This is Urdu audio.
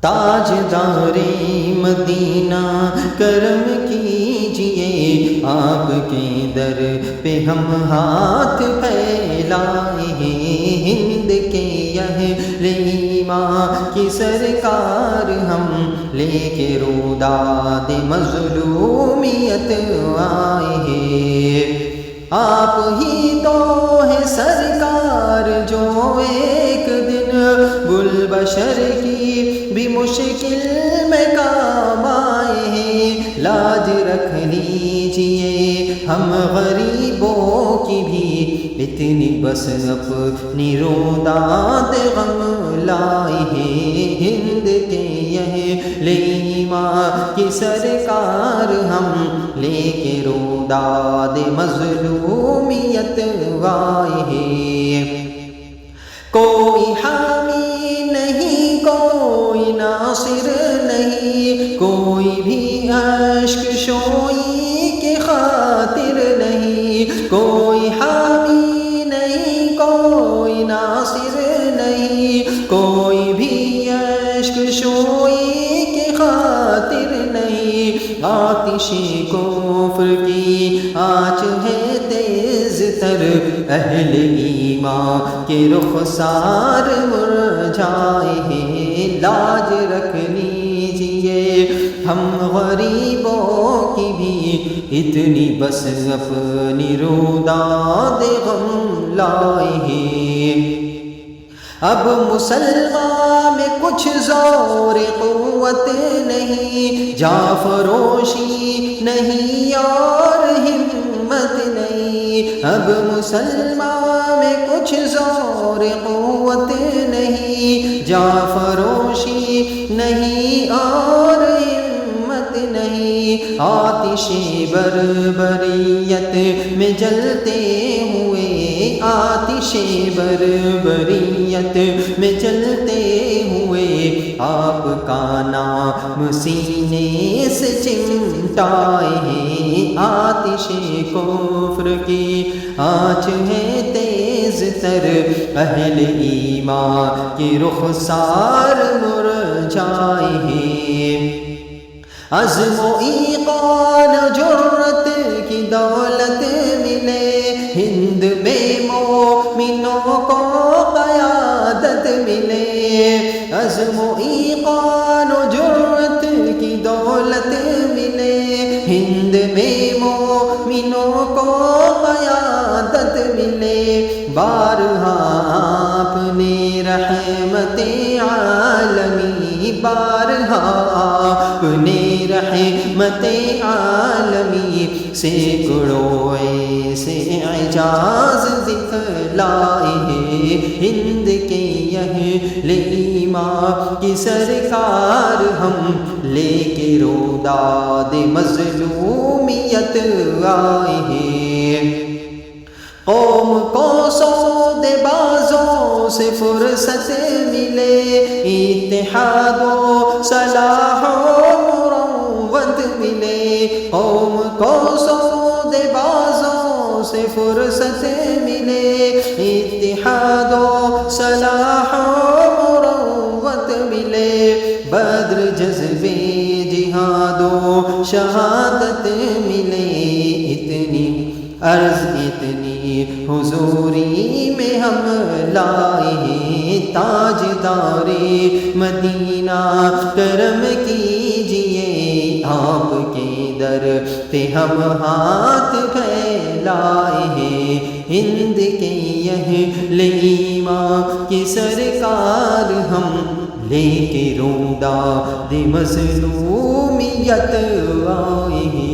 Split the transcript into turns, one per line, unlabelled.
تاجدار مدینہ کرم کیجئے، آپ کے در پہ ہم ہاتھ پھیلائے ہیں، ہند کے اہل ایمان کی سرکار ہم لے کے روداد مظلومیت آئے ہیں۔ آپ ہی تو ہے سرکار جو ایک دن گل بشر کی بھی مشکل میں کام آئے ہیں، لاج رکھ لیجئے ہم غریبوں کی بھی، اتنی بس اپنی روداد غم لائے ہیں، ہند کے اہل ایمان کی سرکار ہم لے کے روداد مظلومیت آئے ہیں۔ کوئی حامی نہیں، کوئی ناصر نہیں، کوئی بھی اشک شوئی کی خاطر نہیں، کوئی حامی نہیں، کوئی ناصر نہیں، کوئی بھی اشک شوئی کی خاطر نہیں۔ آتش کفر کی آنچ ہے تیز تر، اہل ایمان کے رخسار مرجھائے ہیں، لاج رکھ لیجئے ہم غریبوں کی بھی، اتنی بس اپنی روداد غم لائے ہیں۔ اب مسلمان میں کچھ زور قوت نہیں، جاں فروشی نہیں اور ہمت نہیں، اب مسلمان میں کچھ زور قوت نہیں، جاں فروشی نہیں اور ہمت نہیں، آتش بربریت میں جلتے ہوئے، آتش بربریت میں جلتے ہوئے، آپ کا نام سینے سے چمٹائے ہیں، آتش کفر کی آنچ ہے تیز تر، اہل ایمان کی رخسار مرجھائے ہیں۔ عزم و ایقان جرت کی دولت ملے، ہند میں مومنوں کو قیادت ملے، عزم و ایقان و جرت کی دولت ملے، ہند میں مومنوں کو قیادت ملے، بارہا آپ نے رحمت عالمی، بارہا آپ نے رحمت عالمی، سینکڑوں ایسے اعجاز دکھلائے ہیں، ہند کے اہل ایمان کی سرکار ہم لے کے روداد مظلومیت آئے ہیں۔ قوم کو سودے بازوں سے فرصت ملے، اتحاد و صلاح و مروت ملے، قوم کو سودے بازوں سے فرصت ملے، اتحاد و صلاح و مروت ملے، بدر جذبے جہاد و شہادت ملے، اتنی عرض اتنی حضوری میں ہم لائے ہیں، تاجدار مدینہ کرم کیجئے، آپ کے در پہ ہم ہاتھ پھیلائے ہیں، ہند کے اہل ایمان کی سرکار ہم لے کے روداد مظلومیت آئے ہیں۔